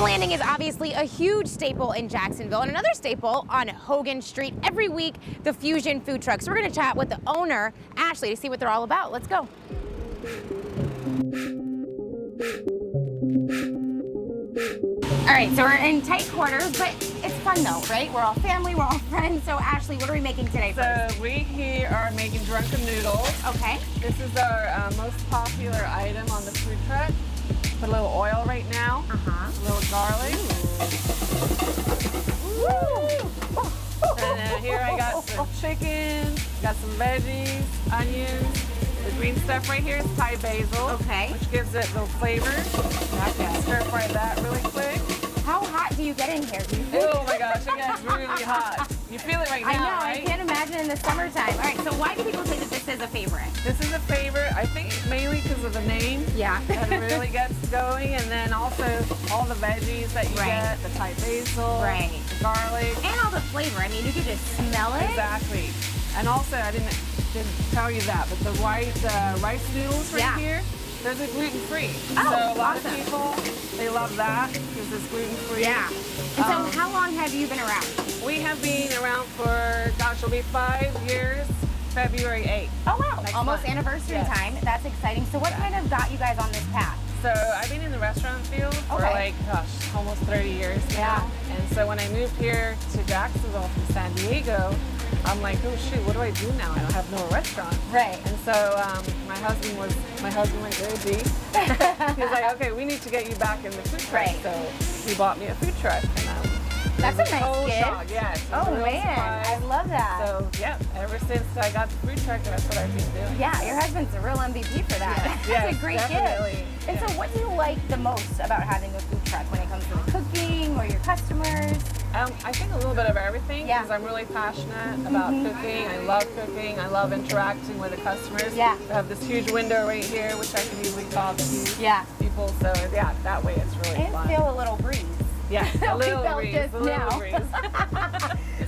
Landing is obviously a huge staple in Jacksonville, and another staple on Hogan Street every week, the Fusion food truck. So we're going to chat with the owner, Ashley, to see what they're all about. Let's go. All right, so we're in tight quarters, but it's fun though, right? We're all family, we're all friends. So Ashley, what are we making today first? So we here are making drunken noodles. Okay. This is our most popular item on the food truck. Put a little oil right now, a little garlic. And then here I got some chicken, got some veggies, onions. The green stuff right here is Thai basil, which gives it the flavor. Stir fry that really quick. How hot do you get in here? Oh my gosh, it gets really hot. You feel it right now, I know, right? I can't imagine in the summertime. All right, so why do people say that this is a favorite? This is a favorite, I think mainly because of the name. Yeah. That it really gets going, and then also all the veggies that you get, the Thai basil, the garlic. And all the flavor. I mean, you can just smell it. Exactly. And also, I didn't tell you that, but the white rice noodles right here, those are gluten-free. Oh, so a lot of people, they love that because it's gluten-free. Yeah. And so how long have you been around? We have been around for, gosh, it'll be 5 years, February 8th. Oh, wow. Almost anniversary time. That's exciting. So what kind of got you guys on this path? So I've been in the restaurant field for like, gosh, almost 30 years now. And so when I moved here to Jacksonville from San Diego, I'm like, oh shoot, what do I do now? I don't have no restaurant. Right. And so my husband went crazy. He was like, okay, we need to get you back in the food truck. So he bought me a food truck. And that's a nice gift. Shock. Yes. Oh man, I love that. So yeah, ever since I got the food truck, that's what I've been doing. Yeah, your husband's a real MVP for that. That's a great gift. And so what do you like the most about having a food truck when it comes to the cooking or your customers? I think a little bit of everything because I'm really passionate about cooking. I love cooking. I love interacting with the customers. We have this huge window right here, which I can easily talk to people. So yeah, that way it's really fun. And feel a little breeze. Yeah, a little breeze.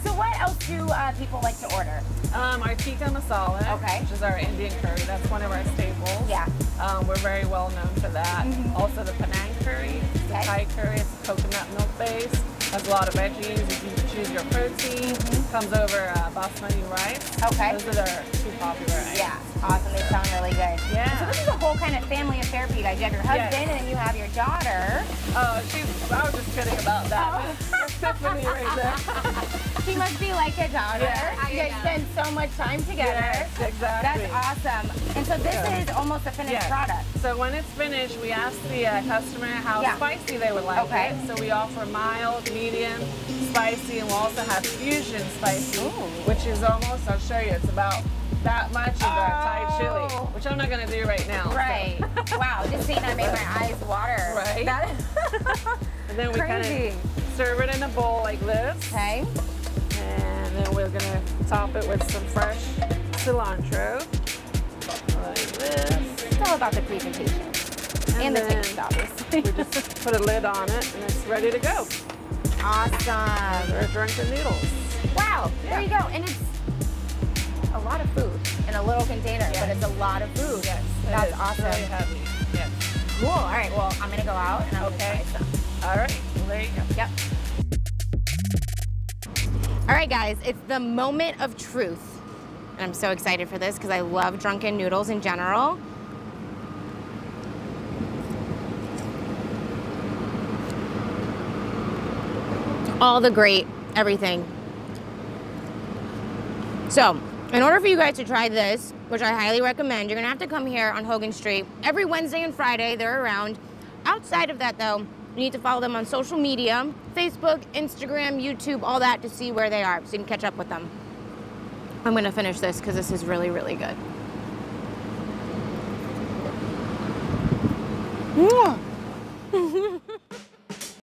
So what else do people like to order? Our tikka masala, which is our Indian curry. That's one of our staples. Yeah. We're very well known for that. Also the Penang curry, the Thai curry. It's coconut milk based. Has a lot of veggies. You can choose your protein. Comes over basmati rice. Those are our two popular items. Yeah, awesome. They sound really good. Yeah. So this is a whole kind of family affair for you guys. You have your husband and then you have your daughter. Oh, I was just kidding about that. That's Tiffany right there. She must be like a daughter. You guys spend so much time together. Yes, exactly. That's awesome. And so this is almost a finished product. So when it's finished, we ask the customer how spicy they would like it. So we offer mild, medium, spicy, and we'll also have fusion spicy, which is almost, I'll show you, it's about that much of our Thai chili, which I'm not going to do right now. Right. So. Wow, just seeing that made my eyes water. Right. And then we kind of serve it in a bowl like this. Okay. And then we're going to top it with some fresh cilantro, like this. It's all about the presentation. And the taste, obviously. We just put a lid on it, and it's ready to go. Awesome. Our drunken noodles. Wow, there you go. And it's a lot of food in a little container, but it's a lot of food. Yes, that's awesome. Really heavy. Yes. Cool. All right, well, I'm going to go out and I'm going to try some. All right, well, there you go. Yep. All right, guys, it's the moment of truth. And I'm so excited for this because I love drunken noodles in general. All the great everything. So, in order for you guys to try this, which I highly recommend, you're gonna have to come here on Hogan Street. Every Wednesday and Friday, they're around. Outside of that though, you need to follow them on social media, Facebook, Instagram, YouTube, all that to see where they are so you can catch up with them. I'm gonna finish this because this is really, really good.